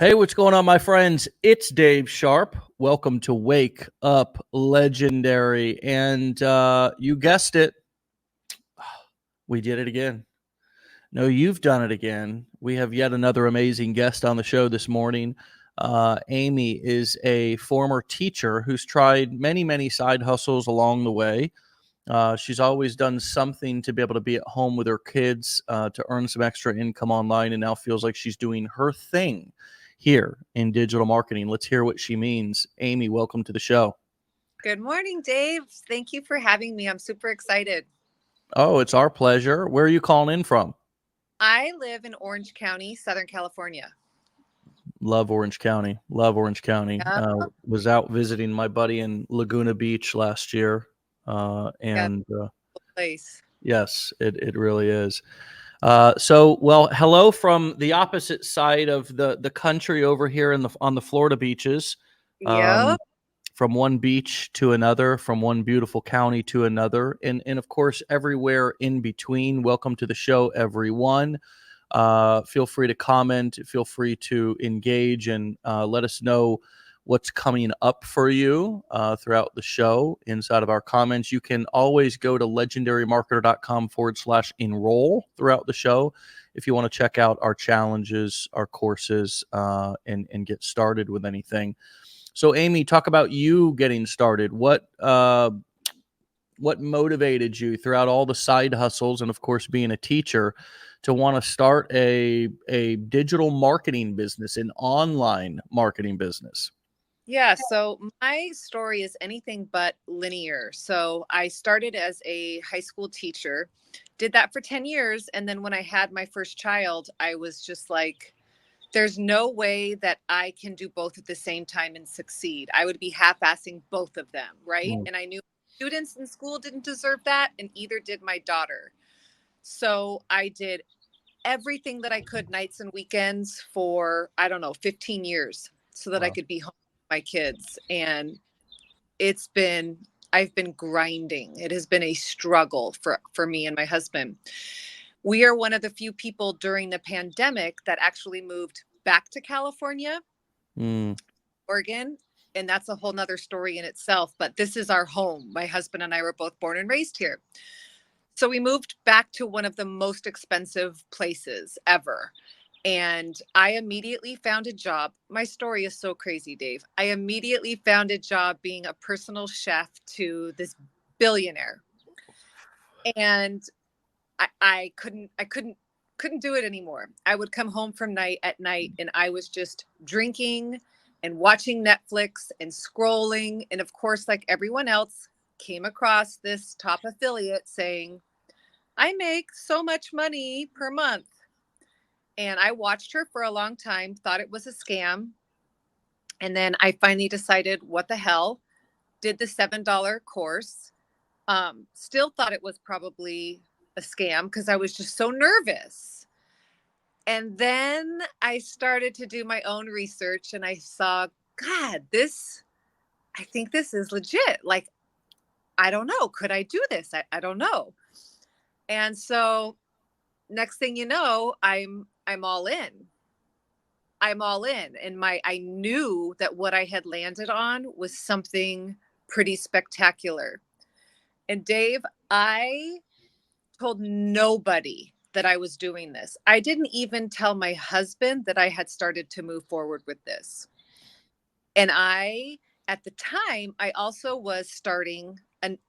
Hey, what's going on, my friends? It's Dave Sharpe. Welcome to Wake Up Legendary. And you guessed it, we did it again. No, you've done it again. We have yet another amazing guest on the show this morning. Amy is a former teacher who's tried many, many side hustles along the way. She's always done something to be able to be at home with her kids to earn some extra income online, and now feels like she's doing her thing here in digital marketing. Let's hear what she means. Amy, welcome to the show. Good morning, Dave. Thank you for having me. I'm super excited. Oh, it's our pleasure. Where are you calling in from? I live in Orange County, Southern California. Love Orange County. Love Orange County. Yeah, Was out visiting my buddy in Laguna Beach last year. yeah, And place. yes, it really is. Well, hello from the opposite side of the country over here on the Florida beaches. Um, Yep. from one beach to another, from one beautiful county to another, and of course everywhere in between. Welcome to the show, everyone. Feel free to comment. Feel free to engage and let us know what's coming up for you throughout the show inside of our comments. You can always go to legendarymarketer.com/enroll throughout the show if you want to check out our challenges, our courses, and get started with anything. So, Amy, talk about you getting started. What motivated you throughout all the side hustles and, of course, being a teacher to want to start a digital marketing business, an online marketing business? Yeah. So my story is anything but linear. So I started as a high school teacher, did that for 10 years. And then when I had my first child, I was just like, there's no way that I can do both at the same time and succeed. I would be half-assing both of them, right? Mm. And I knew students in school didn't deserve that, and either did my daughter. So I did everything that I could, nights and weekends, for, I don't know, 15 years, so that I Wow. could be home with my kids. And it's been, I've been grinding. It has been a struggle for me and my husband. We are one of the few people during the pandemic that actually moved back to California, Mm. Oregon. And that's a whole nother story in itself. But this is our home. My husband and I were both born and raised here. So we moved back to one of the most expensive places ever. And I immediately found a job. My story is so crazy, Dave. I immediately found a job being a personal chef to this billionaire. And I couldn't do it anymore. I would come home from night at night and I was just drinking and watching Netflix and scrolling. And of course, like everyone else, came across this top affiliate saying, I make so much money per month. And I watched her for a long time, thought it was a scam. And then I finally decided, what the hell? Did the $7 course. Still thought it was probably a scam because I was just so nervous. And then I started to do my own research and I saw, God, I think this is legit. Like, I don't know. Could I do this? I don't know. And so next thing you know, I'm all in. I'm all in. And I knew that what I had landed on was something pretty spectacular. And Dave, I told nobody that I was doing this. I didn't even tell my husband that I had started to move forward with this. And at the time, I also was starting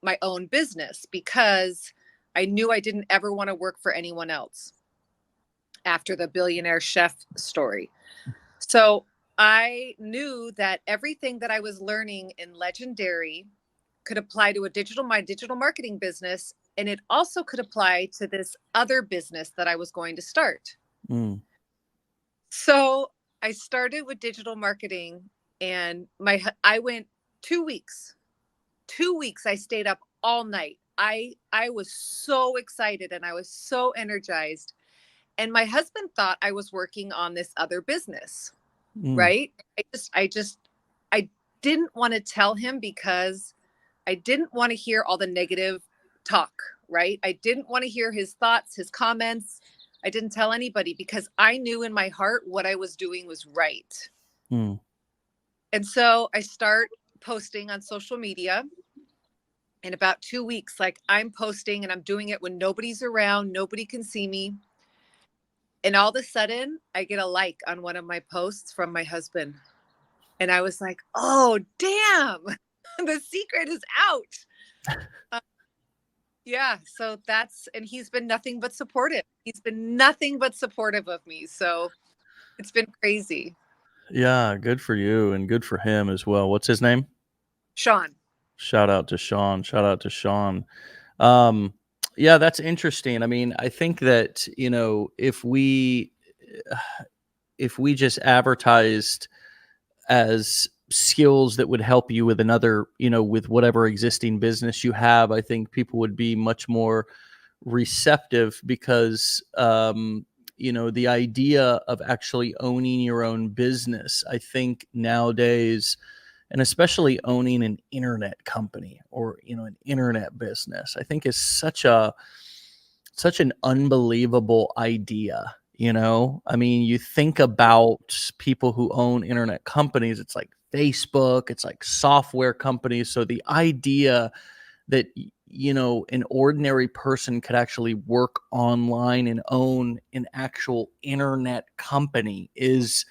my own business because I knew I didn't ever want to work for anyone else after the billionaire chef story. So I knew that everything that I was learning in Legendary could apply to my digital marketing business. And it also could apply to this other business that I was going to start. Mm. So I started with digital marketing and I went 2 weeks. 2 weeks I stayed up all night. I was so excited and I was so energized. And my husband thought I was working on this other business, Mm. right? I didn't want to tell him because I didn't want to hear all the negative talk, right? I didn't want to hear his thoughts, his comments. I didn't tell anybody because I knew in my heart what I was doing was right. Mm. And so I start posting on social media. In about 2 weeks, like I'm posting and I'm doing it when nobody's around, nobody can see me. And all of a sudden, I get a like on one of my posts from my husband. And I was like, oh, damn, the secret is out. Yeah. So and he's been nothing but supportive. He's been nothing but supportive of me. So it's been crazy. Yeah, good for you and good for him as well. What's his name? Sean. Shout out to Sean. Shout out to Sean. Um, yeah, that's interesting. I mean, I think that, if we just advertised as skills that would help you with another, with whatever existing business you have, I think people would be much more receptive because, the idea of actually owning your own business, I think nowadays, and especially owning an internet company or, an internet business, I think is such an unbelievable idea. I mean, you think about people who own internet companies, it's like Facebook, it's like software companies. So the idea that, an ordinary person could actually work online and own an actual internet company is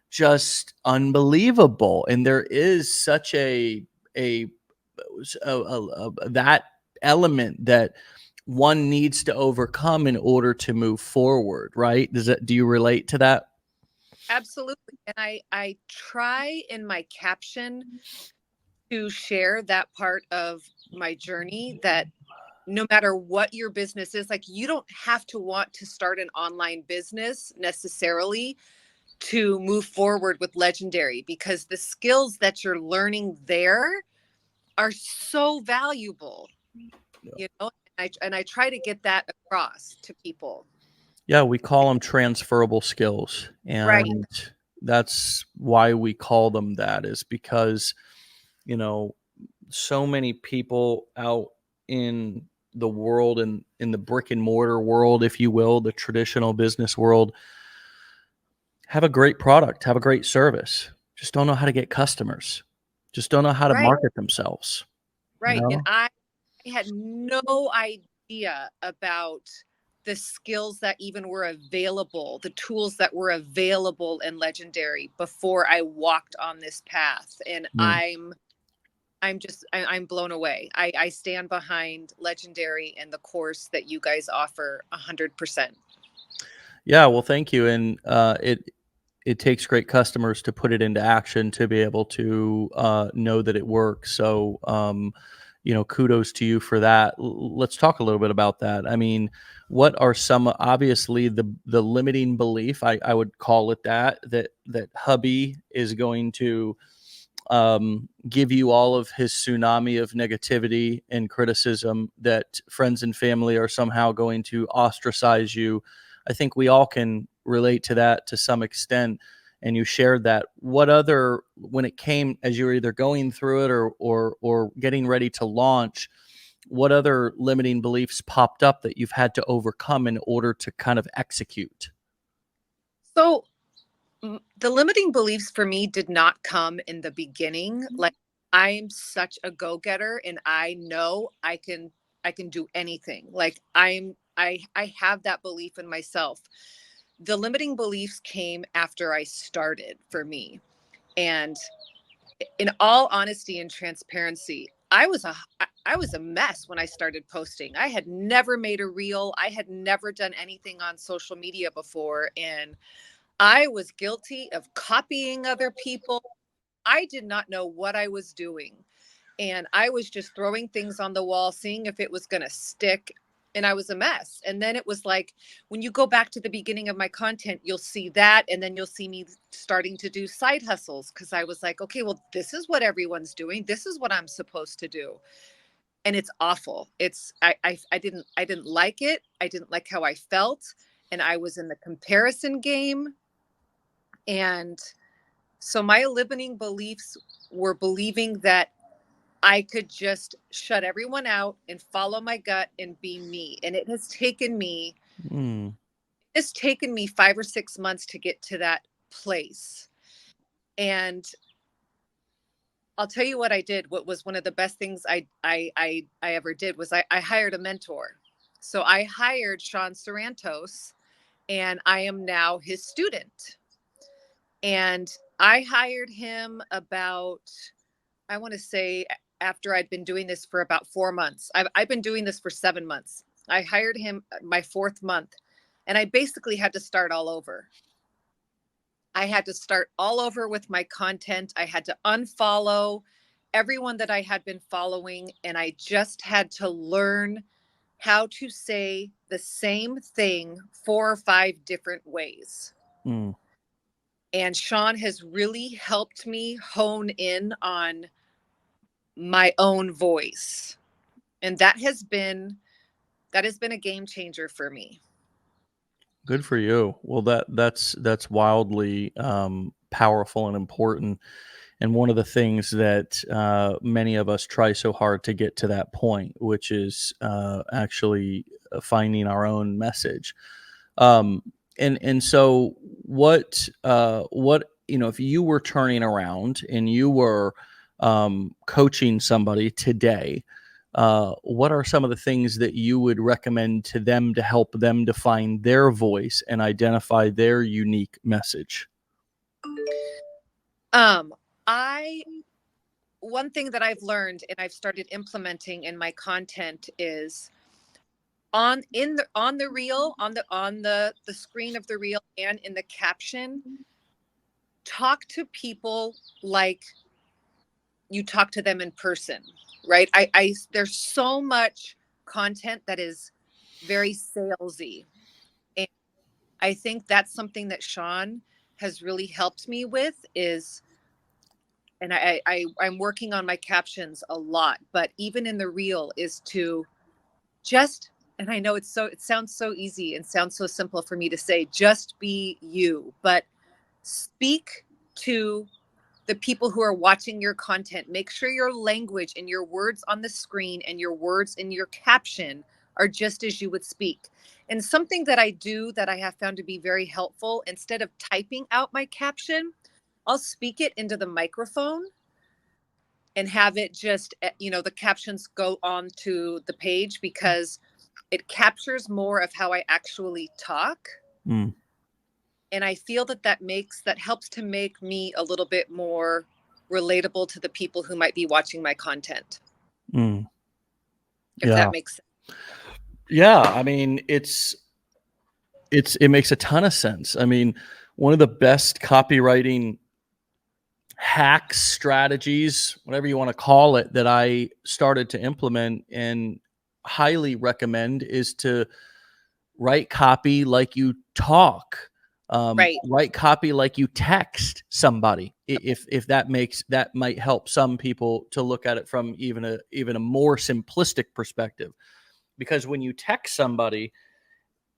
just unbelievable. And there is such a, that element that one needs to overcome in order to move forward, right? Do you relate to that? Absolutely. And I try in my caption to share that part of my journey, that no matter what your business is, like you don't have to want to start an online business necessarily to move forward with Legendary, because the skills that you're learning there are so valuable, you know. And I try to get that across to people. Yeah, we call them transferable skills. Right. And that's why we call them that, is because, you know, so many people out in the world and in the brick and mortar world, if you will, the traditional business world, have a great product, have a great service, just don't know how to get customers, just don't know how to Right. market themselves, you Right. And know? I had no idea about the skills that even were available, the tools that were available in Legendary before I walked on this path. And Mm. I'm blown away. I stand behind Legendary and the course that you guys offer 100%. Yeah, well, thank you. And it takes great customers to put it into action to be able to know that it works. So, kudos to you for that. Let's talk a little bit about that. I mean, what are some, obviously the limiting belief, I would call it that hubby is going to give you all of his tsunami of negativity and criticism, that friends and family are somehow going to ostracize you. I think we all can relate to that to some extent. And you shared that. What other, when it came, as you were either going through it or getting ready to launch, what other limiting beliefs popped up that you've had to overcome in order to kind of execute? So the limiting beliefs for me did not come in the beginning. Like I'm such a go-getter and I know I can do anything. Like I have that belief in myself. The limiting beliefs came after I started for me. And in all honesty and transparency, I was a mess when I started posting. I had never made a reel. I had never done anything on social media before, and I was guilty of copying other people. I did not know what I was doing. And I was just throwing things on the wall, seeing if it was going to stick. And I was a mess. And then it was like, when you go back to the beginning of my content, you'll see that. And then you'll see me starting to do side hustles, because I was like, okay, well, this is what everyone's doing. This is what I'm supposed to do. And it's awful. I didn't like it. I didn't like how I felt. And I was in the comparison game. And so my limiting beliefs were believing that I could just shut everyone out and follow my gut and be me. And it has taken me Mm. it's taken me 5 or 6 months to get to that place. And I'll tell you what I did. What was one of the best things I ever did was I hired a mentor. So I hired Sean Sarantos, and I am now his student. And I hired him about, I want to say, after I'd been doing this for about 4 months. I've been doing this for 7 months. I hired him my 4th month, and I basically had to start all over. I had to start all over with my content. I had to unfollow everyone that I had been following, and I just had to learn how to say the same thing 4 or 5 different ways. Mm. And Sean has really helped me hone in on my own voice. And that has been a game changer for me. Good for you. Well, that's wildly powerful and important, and one of the things that many of us try so hard to get to that point, which is actually finding our own message. Um, and so what if you were turning around and you were coaching somebody today, what are some of the things that you would recommend to them to help them define their voice and identify their unique message? I one thing that I've learned and I've started implementing in my content is on the reel, on the screen of the reel and in the caption, talk to people like you talk to them in person, right? I there's so much content that is very salesy, and I think that's something that Sean has really helped me with is, and I'm working on my captions a lot, but even in the reel is to just, and I know it sounds so easy and sounds so simple for me to say, just be you, but speak to the people who are watching your content. Make sure your language and your words on the screen and your words in your caption are just as you would speak. And something that I do that I have found to be very helpful, instead of typing out my caption, I'll speak it into the microphone and have it just, the captions go onto the page because it captures more of how I actually talk. Mm. And I feel that helps to make me a little bit more relatable to the people who might be watching my content. Mm. If Yeah. that makes sense. Yeah. I mean, it makes a ton of sense. I mean, one of the best copywriting hacks, strategies, whatever you want to call it, that I started to implement and highly recommend is to write copy like you talk. Right. Write copy like you text somebody. If that might help some people to look at it from even a more simplistic perspective, because when you text somebody,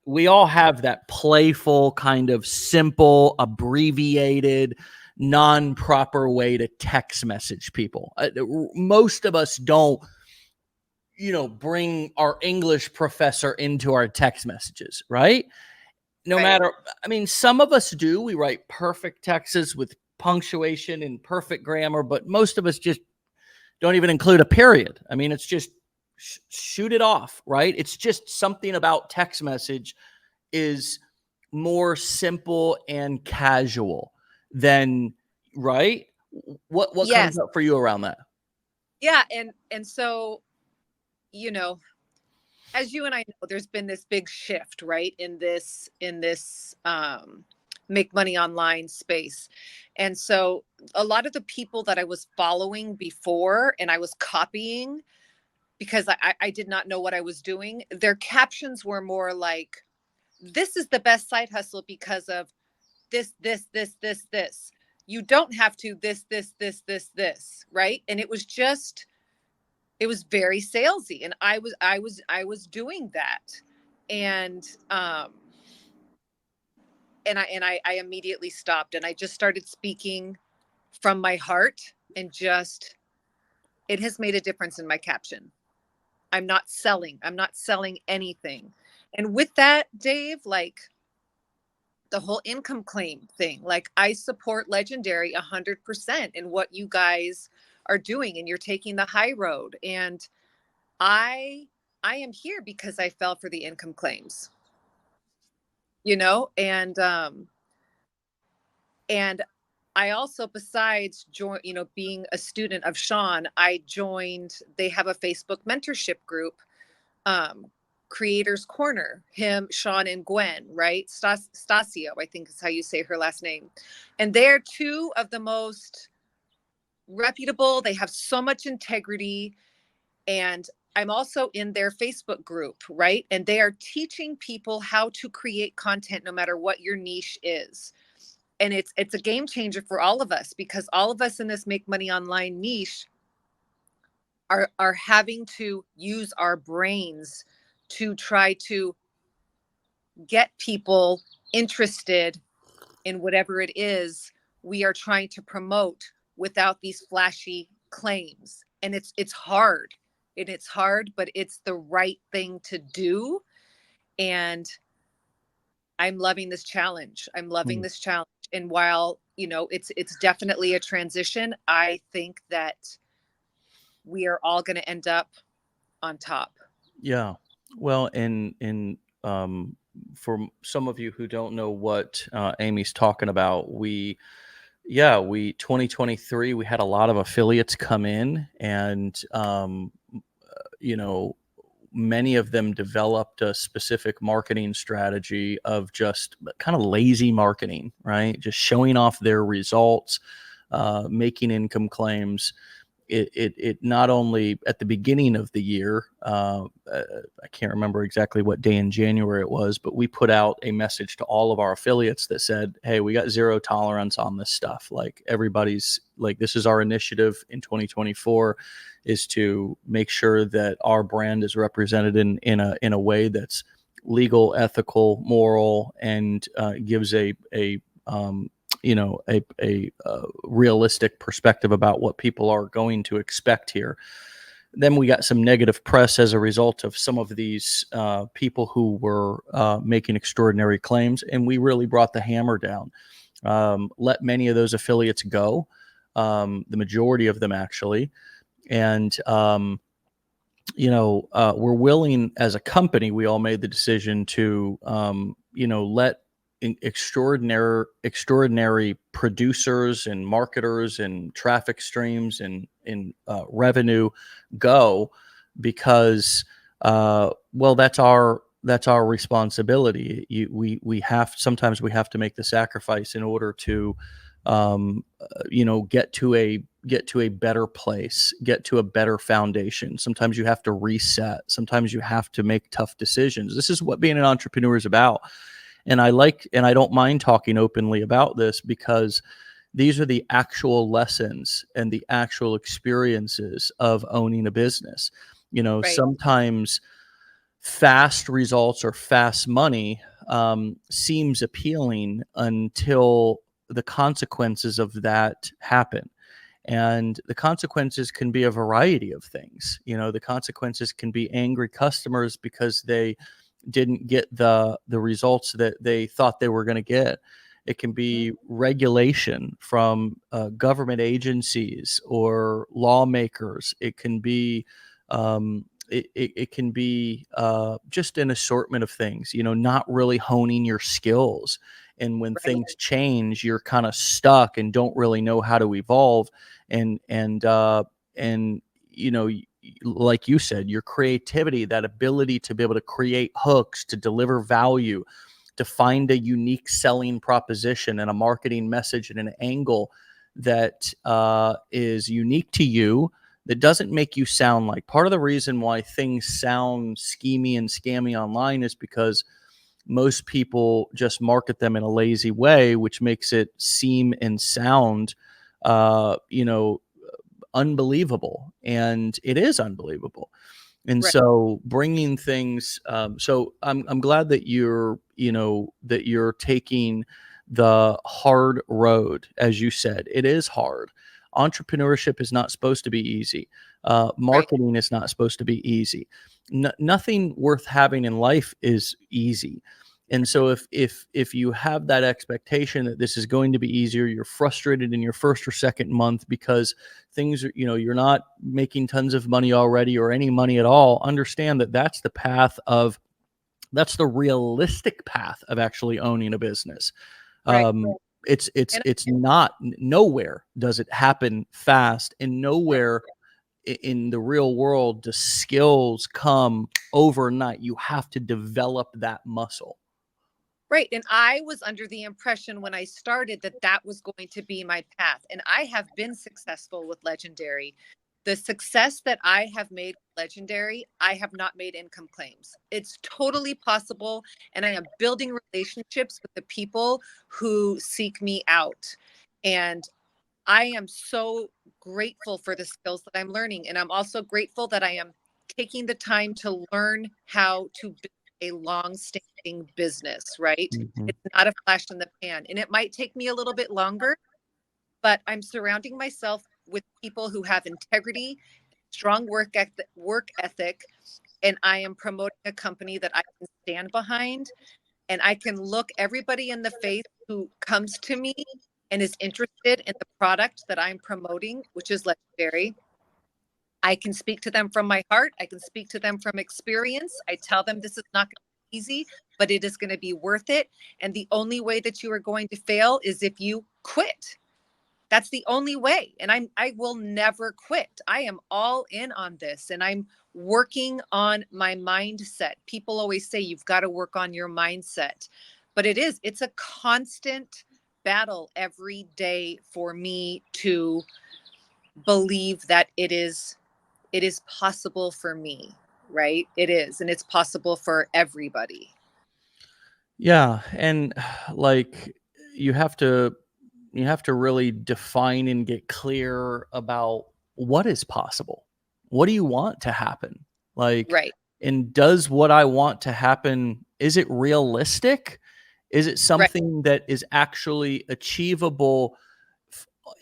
we all have that playful kind of simple, abbreviated, non-proper way to text message people. Most of us don't, bring our English professor into our text messages, right? No Right. matter, I mean, some of us do. We write perfect texts with punctuation and perfect grammar, but most of us just don't even include a period. I mean, it's just shoot it off, right? It's just something about text message is more simple and casual than, right? What comes Yes. up for you around that? Yeah. And so, as you and I know, there's been this big shift, right, in this make money online space. And so a lot of the people that I was following before and I was copying because I did not know what I was doing, their captions were more like, this is the best side hustle because of this. You don't have to this, right? And it was very salesy, and I was doing that. And I immediately stopped, and I just started speaking from my heart, and just, it has made a difference in my caption. I'm not selling anything. And with that, Dave, like, the whole income claim thing. Like, I support Legendary 100% in what you guys are doing, and you're taking the high road. And I am here because I fell for the income claims, and I also, besides being a student of Sean, I joined, they have a Facebook mentorship group, Creators Corner, him, Sean, and Gwen, right? Stasio, I think is how you say her last name. And they're two of the most reputable. They have so much integrity. And I'm also in their Facebook group, right? And they are teaching people how to create content no matter what your niche is. And it's a game changer for all of us, because all of us in this make money online niche are having to use our brains to try to get people interested in whatever it is we are trying to promote without these flashy claims. And it's hard. And it's hard, but it's the right thing to do. And I'm loving this challenge. I'm loving this challenge. And while, it's definitely a transition, I think that we are all going to end up on top. Yeah. Well, and for some of you who don't know what Amy's talking about, 2023, we had a lot of affiliates come in, and many of them developed a specific marketing strategy of just kind of lazy marketing, right? Just showing off their results, making income claims. It not only at the beginning of the year, I can't remember exactly what day in January it was, but we put out a message to all of our affiliates that said, hey, we got zero tolerance on this stuff. Like, everybody's like, this is our initiative in 2024, is to make sure that our brand is represented in a way that's legal, ethical, moral, and gives a realistic perspective about what people are going to expect here. Then we got some negative press as a result of some of these people who were making extraordinary claims, and we really brought the hammer down. Let many of those affiliates go, the majority of them actually, and we're willing, as a company, we all made the decision to let extraordinary producers and marketers and traffic streams and revenue go, because that's our responsibility. Sometimes we have to make the sacrifice in order to get to a better place, get to a better foundation. Sometimes you have to reset. Sometimes you have to make tough decisions. This is what being an entrepreneur is about. And I don't mind talking openly about this, because these are the actual lessons and the actual experiences of owning a business. Right. Sometimes fast results or fast money seems appealing until the consequences of that happen. And the consequences can be a variety of things. The consequences can be angry customers because they didn't get the results that they thought they were going to get. It can be regulation from government agencies or lawmakers. It can be it can be just an assortment of things. Not really honing your skills, and when things change, you're kind of stuck and don't really know how to evolve. And like you said, your creativity, that ability to be able to create hooks, to deliver value, to find a unique selling proposition and a marketing message and an angle that is unique to you, that doesn't make you sound like. Part of the reason why things sound schemy and scammy online is because most people just market them in a lazy way, which makes it seem and sound unbelievable, and it is unbelievable. And right. So bringing things, so I'm glad that you're taking the hard road. As you said, it is hard. Entrepreneurship is not supposed to be easy. Marketing is not supposed to be easy. Nothing worth having in life is easy. And so if you have that expectation that this is going to be easier, you're frustrated in your first or second month because things are, you're not making tons of money already or any money at all, understand that that's the realistic path of actually owning a business. Right. It's not, nowhere does it happen fast, and nowhere in the real world do skills come overnight. You have to develop that muscle. Right. And I was under the impression when I started that that was going to be my path. And I have been successful with Legendary. The success that I have made with Legendary, I have not made income claims. It's totally possible. And I am building relationships with the people who seek me out. And I am so grateful for the skills that I'm learning. And I'm also grateful that I am taking the time to learn how to build a long-standing business, right? Mm-hmm. It's not a flash in the pan. And it might take me a little bit longer, but I'm surrounding myself with people who have integrity, strong work ethic, and I am promoting a company that I can stand behind, and I can look everybody in the face who comes to me and is interested in the product that I'm promoting, which is Legendary. I can speak to them from my heart. I can speak to them from experience. I tell them this is not going to be easy, but it is going to be worth it. And the only way that you are going to fail is if you quit. That's the only way. And I will never quit. I am all in on this, and I'm working on my mindset. People always say you've got to work on your mindset, but it's a constant battle every day for me to believe that it is possible for me, right? It is, and it's possible for everybody. Yeah, and like you have to really define and get clear about what is possible. What do you want to happen? Like, Right. and does what I want to happen, is it realistic? Is it Right. something that is actually achievable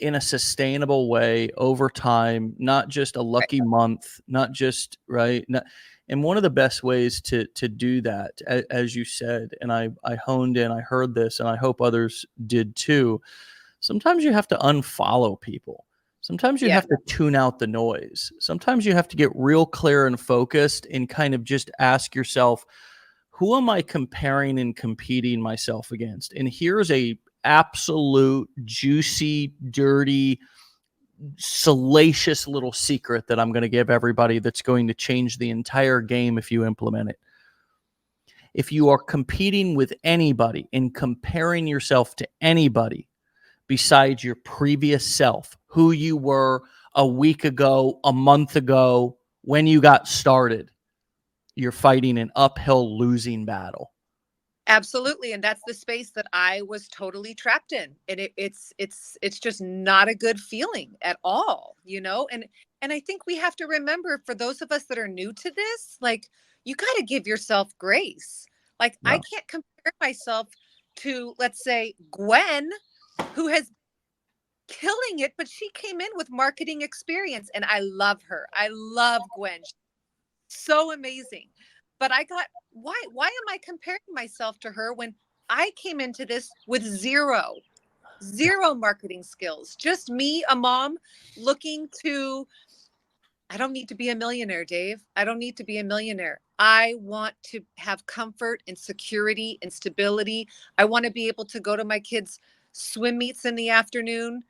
in a sustainable way over time, not just a Right. lucky month, not just right. And one of the best ways to do that, as you said, and I honed in, I heard this, and I hope others did too. Sometimes you have to unfollow people. Sometimes you Yeah. have to tune out the noise. Sometimes you have to get real clear and focused and kind of just ask yourself, who am I comparing and competing myself against? And here's a absolute juicy, dirty, salacious little secret that I'm going to give everybody that's going to change the entire game if you implement it. If you are competing with anybody and comparing yourself to anybody besides your previous self, who you were a week ago, a month ago, when you got started, you're fighting an uphill losing battle. Absolutely. And that's the space that I was totally trapped in. And it's just not a good feeling at all, And I think we have to remember, for those of us that are new to this, like, you got to give yourself grace. Like, Yeah. I can't compare myself to, let's say, Gwen, who has killing it, but she came in with marketing experience, and I love her. I love Gwen. She's so amazing. But why am I comparing myself to her when I came into this with zero marketing skills? Just me, a mom looking to, I don't need to be a millionaire, Dave. I don't need to be a millionaire. I want to have comfort and security and stability. I want to be able to go to my kids' swim meets in the afternoon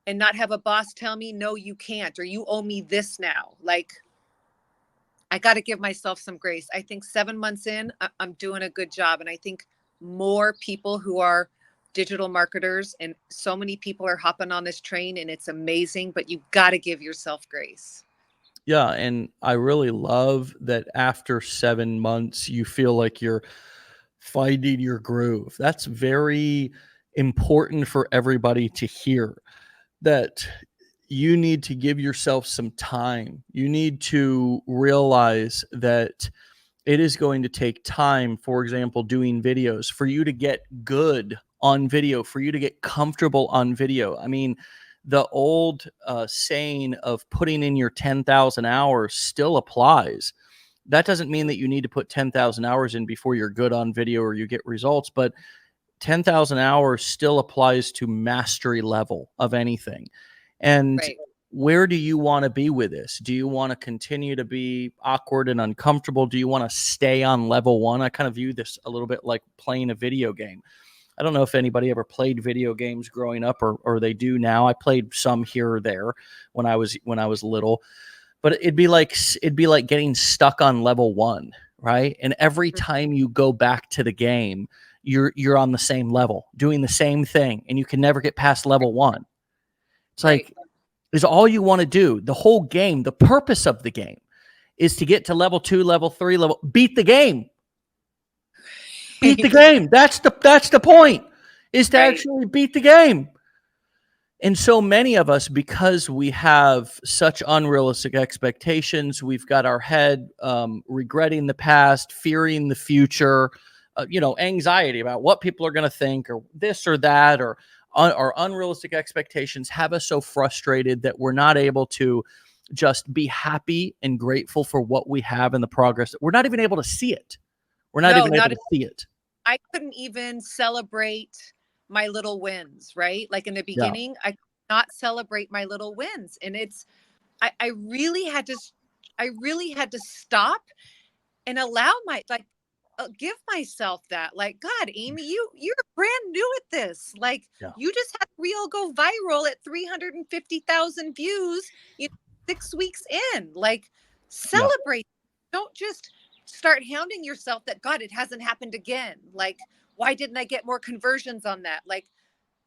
and not have a boss tell me, no, you can't, or you owe me this now. Like, I got to give myself some grace. I think 7 months in, I'm doing a good job. And I think more people who are digital marketers, and so many people are hopping on this train, and it's amazing, but you got to give yourself grace. Yeah, and I really love that after 7 months, you feel like you're finding your groove. That's very important for everybody to hear, that you need to give yourself some time. You need to realize that it is going to take time, for example, doing videos, for you to get good on video, for you to get comfortable on video. I mean, the old saying of putting in your 10,000 hours still applies. That doesn't mean that you need to put 10,000 hours in before you're good on video or you get results, but 10,000 hours still applies to mastery level of anything. And Right. where do you want to be with this? Do you want to continue to be awkward and uncomfortable? Do you want to stay on level one? I kind of view this a little bit like playing a video game. I don't know if anybody ever played video games growing up, or they do now. I played some here or there when I was little, but it'd be like getting stuck on level one, right? And every time you go back to the game, you're on the same level, doing the same thing, and you can never get past level one. It's Right. like, is all you want to do. The whole game, the purpose of the game is to get to level 2, level 3, beat the game. Beat the game. That's the point, is to Right. actually beat the game. And so many of us, because we have such unrealistic expectations, we've got our head regretting the past, fearing the future, anxiety about what people are going to think, or this or that, or our unrealistic expectations have us so frustrated that we're not able to just be happy and grateful for what we have in the progress. We're not even able to see it. We're not No, even able to see it. I couldn't even celebrate my little wins, right? Like in the Yeah. beginning, I could not celebrate my little wins. And I really had to stop and allow give myself that, like, God, Amy, you're brand new at this. Like, Yeah. you just had a reel go viral at 350,000 views, 6 weeks in. Like, Yeah. celebrate. Don't just start hounding yourself that, God, it hasn't happened again. Like, why didn't I get more conversions on that? Like,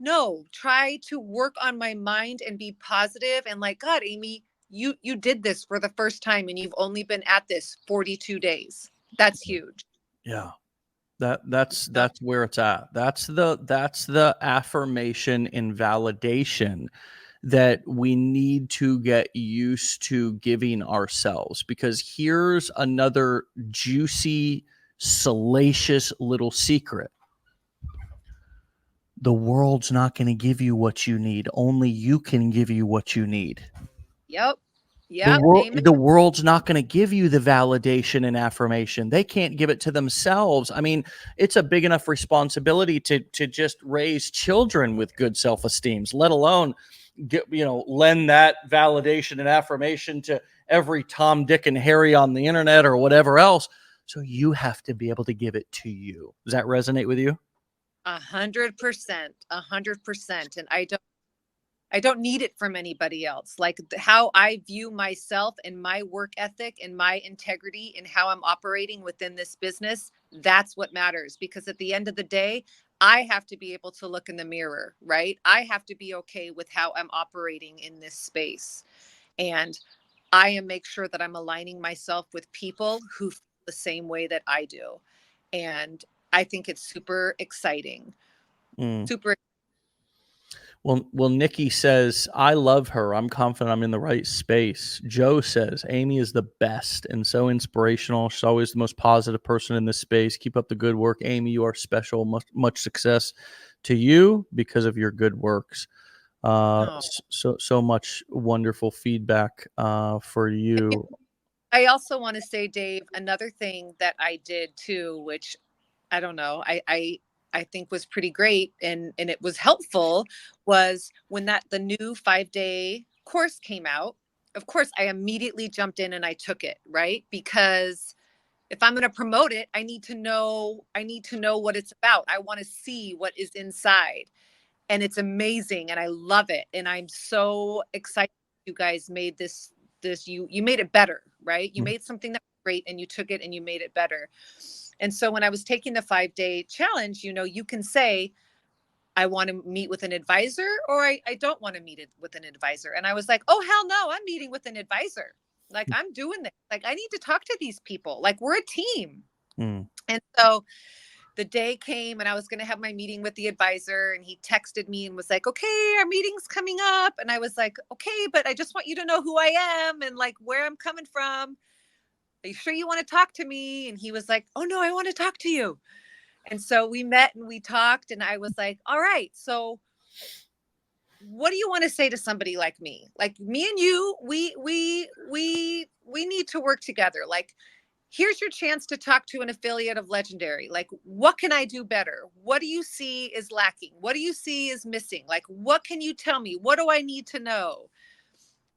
no, try to work on my mind and be positive and like, God, Amy, you did this for the first time and you've only been at this 42 days. That's huge. Yeah. That's where it's at. That's the affirmation and validation that we need to get used to giving ourselves, because here's another juicy, salacious little secret. The world's not going to give you what you need. Only you can give you what you need. Yep. Yep. Amen. The world's not going to give you the validation and affirmation. They can't give it to themselves. I mean, it's a big enough responsibility to just raise children with good self-esteem, let alone lend that validation and affirmation to every Tom, Dick, and Harry on the internet or whatever else. So you have to be able to give it to you. Does that resonate with you? 100%, 100%. And I don't need it from anybody else. Like how I view myself and my work ethic and my integrity and how I'm operating within this business, that's what matters. Because at the end of the day, I have to be able to look in the mirror, right? I have to be okay with how I'm operating in this space. And I am make sure that I'm aligning myself with people who feel the same way that I do. And I think it's super exciting. Super. Well, Nikki says, I love her. I'm confident I'm in the right space. Joe says, Amy is the best and so inspirational. She's always the most positive person in this space. Keep up the good work. Amy, you are special. Much success to you because of your good works. So much wonderful feedback for you. I also want to say, Dave, another thing that I did too, which I don't know, I think was pretty great and it was helpful, was when the new 5-day course came out. Of course, I immediately jumped in and I took it, right? Because if I'm going to promote it, I need to know what it's about. I want to see what is inside. And it's amazing and I love it. And I'm so excited you guys made this you made it better, right? You made something that was great and you took it and you made it better. And so when I was taking the 5-day challenge, you can say, I want to meet with an advisor or I don't want to meet it with an advisor. And I was like, oh, hell no, I'm meeting with an advisor. Like, I'm doing this. Like, I need to talk to these people. Like, we're a team. And so the day came and I was going to have my meeting with the advisor and he texted me and was like, okay, our meeting's coming up. And I was like, okay, but I just want you to know who I am and like where I'm coming from. Are you sure you want to talk to me? And he was like, oh no, I want to talk to you. And so we met and we talked and I was like, all right, so what do you want to say to somebody like me? Like me and you, we need to work together. Like, here's your chance to talk to an affiliate of Legendary. Like, what can I do better? What do you see is lacking? What do you see is missing? Like, what can you tell me? What do I need to know?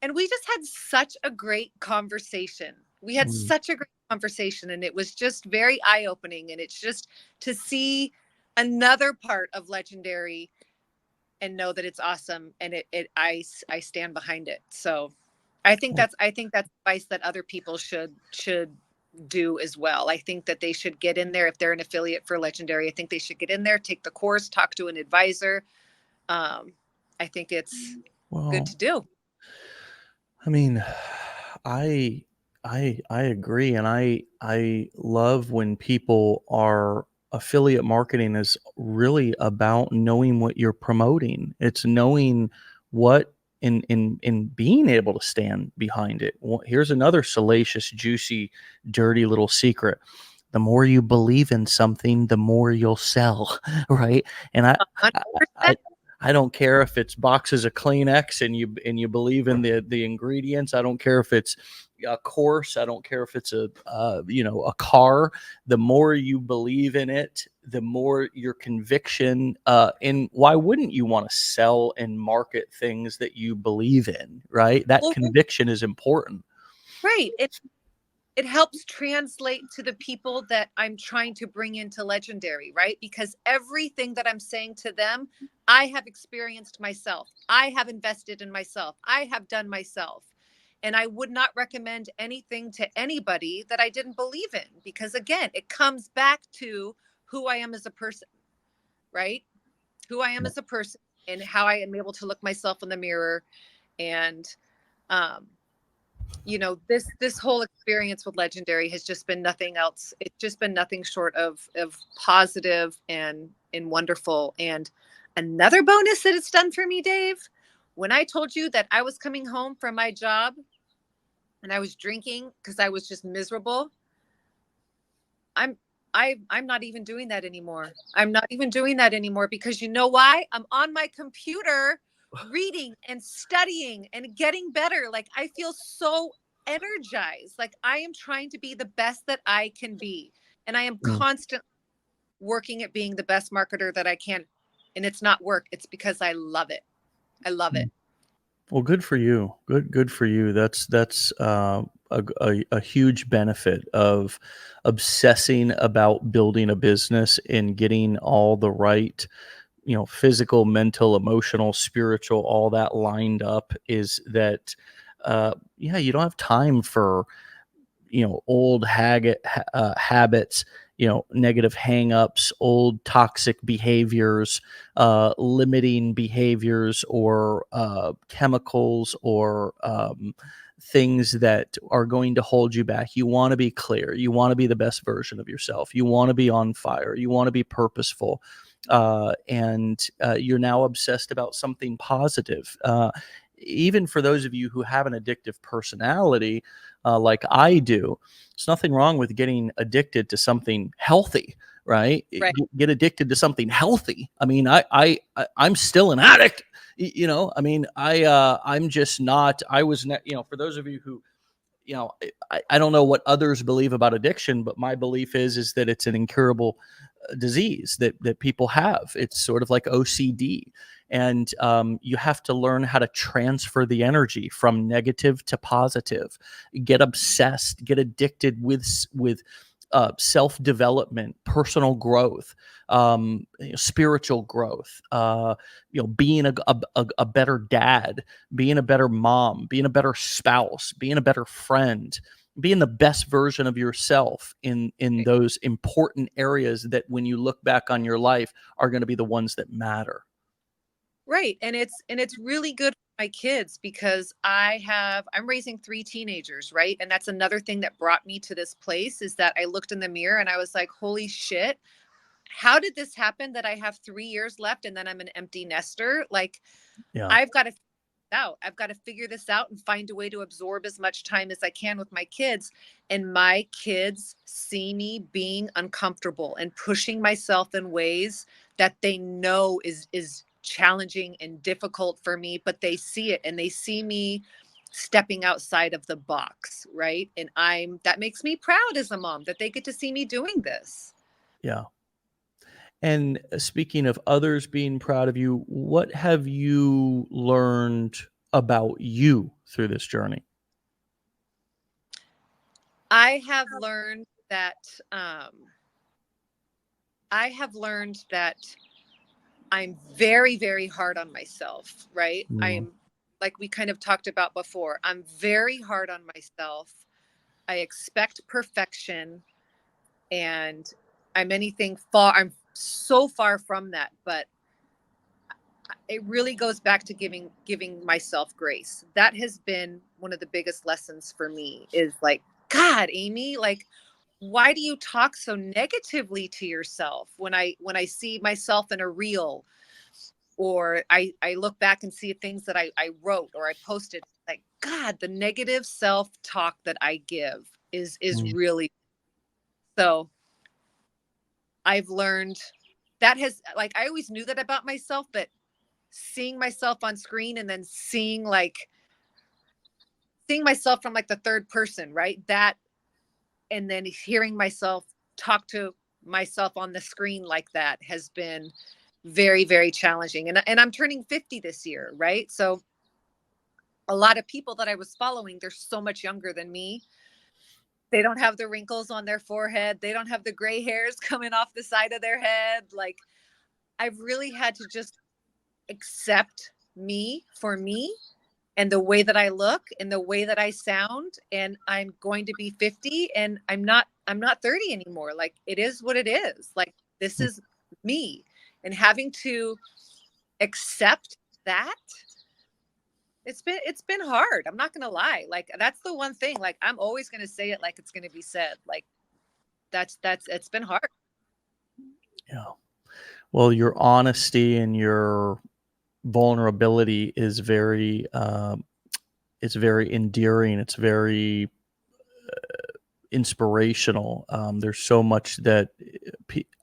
And we just had such a great conversation. We had Mm. such a great conversation, and it was just very eye-opening. And it's just to see another part of Legendary and know that it's awesome. And I stand behind it. So I think that's advice that other people should do as well. I think that they should get in there if they're an affiliate for Legendary. I think they should get in there, take the course, talk to an advisor. I think it's good to do. I mean, I I agree, and I love when people are affiliate marketing is really about knowing what you're promoting. It's knowing what in being able to stand behind it. Here's another salacious, juicy, dirty little secret. The more you believe in something, the more you'll sell, right? And I, 100%. I don't care if it's boxes of Kleenex and you believe in the ingredients. I don't care if it's a course. I don't care if it's a a car. The more you believe in it, the more your conviction. And why wouldn't you want to sell and market things that you believe in? Right, that Well, conviction is important. right. It helps translate to the people that I'm trying to bring into Legendary, right? Because everything that I'm saying to them, I have experienced myself. I have invested in myself. I have done myself. And I would not recommend anything to anybody that I didn't believe in, because again, it comes back to who I am as a person, right? Who I am as a person and how I am able to look myself in the mirror. And this whole experience with Legendary has just been nothing else. It's just been nothing short of positive and wonderful. And another bonus that it's done for me, Dave, when I told you that I was coming home from my job and I was drinking because I was just miserable, I'm not even doing that anymore. I'm not even doing that anymore because you know why? I'm on my computer reading and studying and getting better. Like, I feel so energized. Like, I am trying to be the best that I can be. And I am Mm. constantly working at being the best marketer that I can. And it's not work. It's because I love it. I love it. Well, good for you. Good for you. That's a huge benefit of obsessing about building a business and getting all the right, physical, mental, emotional, spiritual, all that lined up. Is that, you don't have time for old habits, negative hangups, old toxic behaviors, limiting behaviors, or chemicals, or things that are going to hold you back. You want to be clear. You want to be the best version of yourself. You want to be on fire. You want to be purposeful. And you're now obsessed about something positive. Even for those of you who have an addictive personality, like I do, there's nothing wrong with getting addicted to something healthy, right? Right. Get addicted to something healthy. I mean, I'm still an addict. I mean, I'm just not. I was, for those of you who, I don't know what others believe about addiction, but my belief is that it's an incurable disease that people have. It's sort of like OCD, and you have to learn how to transfer the energy from negative to positive. Get obsessed, get addicted with self-development, personal growth, spiritual growth, being a better dad, being a better mom, being a better spouse, being a better friend, being the best version of yourself in those important areas that when you look back on your life are going to be the ones that matter. Right. And it's really good for my kids because I'm raising 3 teenagers, right? And that's another thing that brought me to this place is that I looked in the mirror and I was like, holy shit, how did this happen that I have 3 years left and then I'm an empty nester? Like, Yeah. I've got to figure this out and find a way to absorb as much time as I can with my kids. And my kids see me being uncomfortable and pushing myself in ways that they know is challenging and difficult for me, but they see it and they see me stepping outside of the box, right? And that makes me proud as a mom that they get to see me doing this. Yeah. And speaking of others being proud of you, what have you learned about you through this journey? I have learned that I'm very, very hard on myself, right? Mm. Like we kind of talked about before, I'm very hard on myself. I expect perfection, and I'm so far from that, but it really goes back to giving myself grace. That has been one of the biggest lessons for me, is like, God, Amy, like, why do you talk so negatively to yourself? When I see myself in a reel, or I look back and see things that I wrote or I posted, like, God, the negative self-talk that I give is Mm. really, so I've learned that has, like, I always knew that about myself, but seeing myself on screen and then seeing myself from like the third person, right? That, and then hearing myself talk to myself on the screen like that has been very, very challenging. And I'm turning 50 this year, right? So a lot of people that I was following, they're so much younger than me. They don't have the wrinkles on their forehead. They don't have the gray hairs coming off the side of their head. Like, I've really had to just accept me for me, and the way that I look and the way that I sound. And I'm going to be 50, and I'm not 30 anymore. Like, it is what it is. Like, this is me. And having to accept that, it's been hard. I'm not gonna lie. Like, that's the one thing. Like, I'm always gonna say it like it's gonna be said. Like, that's it's been hard. Yeah. Well, your honesty and your vulnerability is it's very endearing. It's very inspirational. There's so much that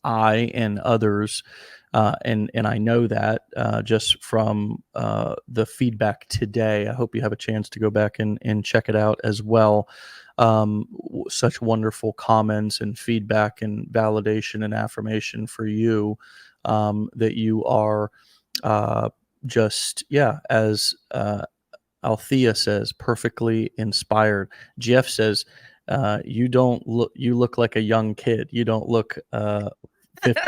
I and others, and I know that just from the feedback today. I hope you have a chance to go back and check it out as well. Such wonderful comments and feedback and validation and affirmation for you, that you are just, yeah, as Althea says, perfectly inspired. Jeff says, you look like a young kid. You don't look 50.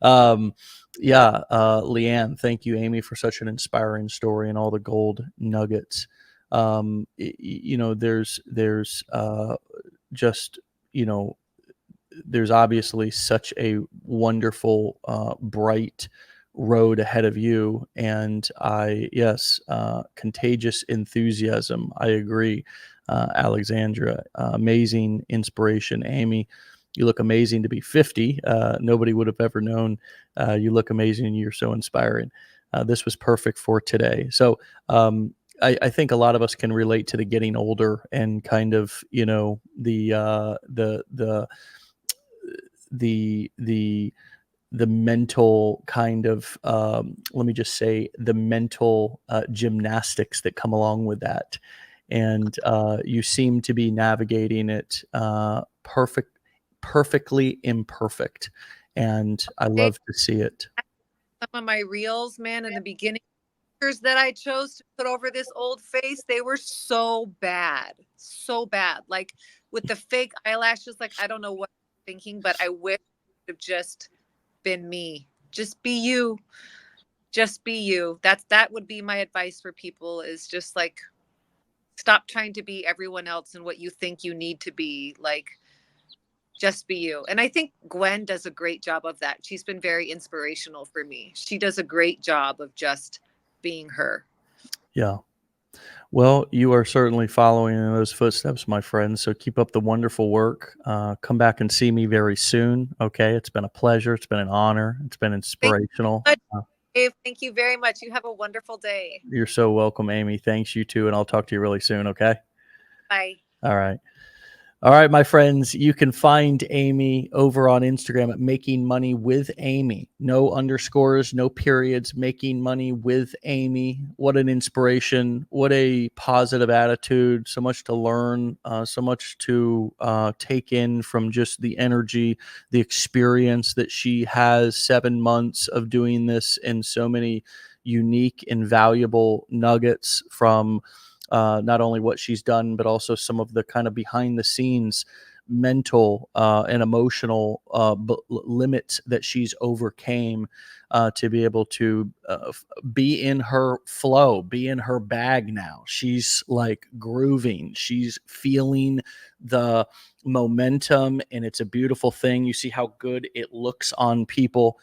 um, yeah, Leanne, thank you, Amy, for such an inspiring story and all the gold nuggets. There's just, there's obviously such a wonderful, bright road ahead of you. And yes, contagious enthusiasm. I agree. Alexandra, amazing inspiration. Amy, you look amazing to be 50. Nobody would have ever known. You look amazing and you're so inspiring. This was perfect for today. So, I think a lot of us can relate to the getting older and kind of, the mental kind of, let me just say, the mental gymnastics that come along with that. And you seem to be navigating it perfectly imperfect. And I love to see it. Some of my reels, man, in the beginning that I chose to put over this old face, they were so bad. So bad. Like, with the fake eyelashes, like, I don't know what I'm thinking, but I wish it would have just been me. Just be you. Just be you. That would be my advice for people, is just like, stop trying to be everyone else and what you think you need to be. Like, just be you. And I think Gwen does a great job of that. She's been very inspirational for me. She does a great job of just being her. Yeah. Well, you are certainly following in those footsteps, my friend. So keep up the wonderful work. Come back and see me very soon. Okay. It's been a pleasure. It's been an honor. It's been inspirational. Dave, thank you very much. You have a wonderful day. You're so welcome, Amy. Thanks, you too. And I'll talk to you really soon. Okay. Bye. All right. All right, my friends, you can find Amy over on Instagram at Making Money with Amy. No underscores, no periods, Making Money with Amy. What an inspiration. What a positive attitude. So much to learn, so much to take in from just the energy, the experience that she has, 7 months of doing this, and so many unique and valuable nuggets from not only what she's done, but also some of the kind of behind the scenes mental and emotional limits that she's overcame to be able to be in her flow, be in her bag now. She's like grooving. She's feeling the momentum, and it's a beautiful thing. You see how good it looks on people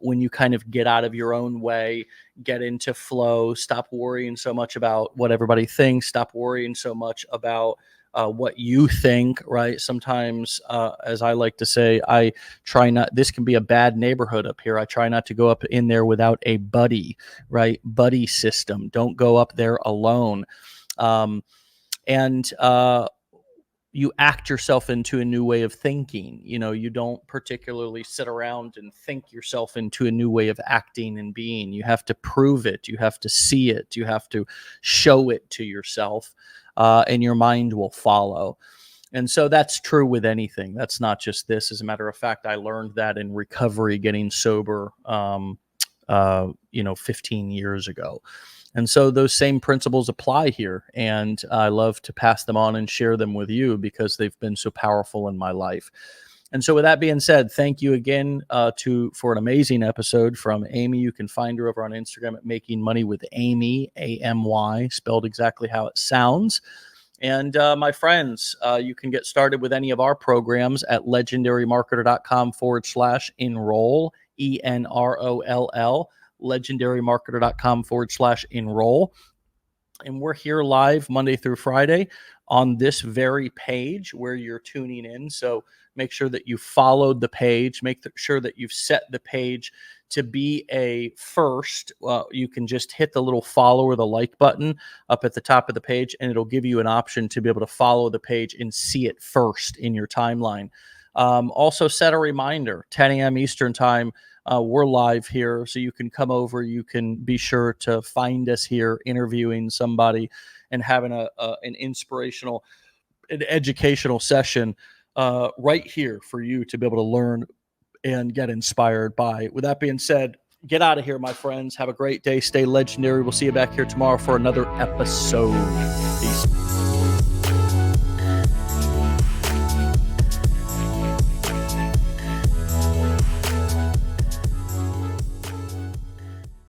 when you kind of get out of your own way, get into flow, stop worrying so much about what everybody thinks, stop worrying so much about what you think, right? Sometimes, as I like to say, I try not, this can be a bad neighborhood up here. I try not to go up in there without a buddy, right? Buddy system. Don't go up there alone. And you act yourself into a new way of thinking. You know, you don't particularly sit around and think yourself into a new way of acting and being. You have to prove it. You have to see it. You have to show it to yourself, and your mind will follow. And so that's true with anything. That's not just this. As a matter of fact, I learned that in recovery, getting sober, 15 years ago. And so those same principles apply here. And I love to pass them on and share them with you because they've been so powerful in my life. And so with that being said, thank you again for an amazing episode from Amy. You can find her over on Instagram at Making Money with Amy, AMY, spelled exactly how it sounds. And my friends, you can get started with any of our programs at legendarymarketer.com/enroll, ENROLL, legendarymarketer.com/enroll. And we're here live Monday through Friday on this very page where you're tuning in. So make sure that you followed the page. Make sure that you've set the page to be a first. You can just hit the little follow or the like button up at the top of the page, and it'll give you an option to be able to follow the page and see it first in your timeline. Also set a reminder, 10 a.m. Eastern time. We're live here, so you can come over. You can be sure to find us here interviewing somebody and having an inspirational and educational session right here for you to be able to learn and get inspired by. With that being said, get out of here, my friends. Have a great day. Stay legendary. We'll see you back here tomorrow for another episode. Peace.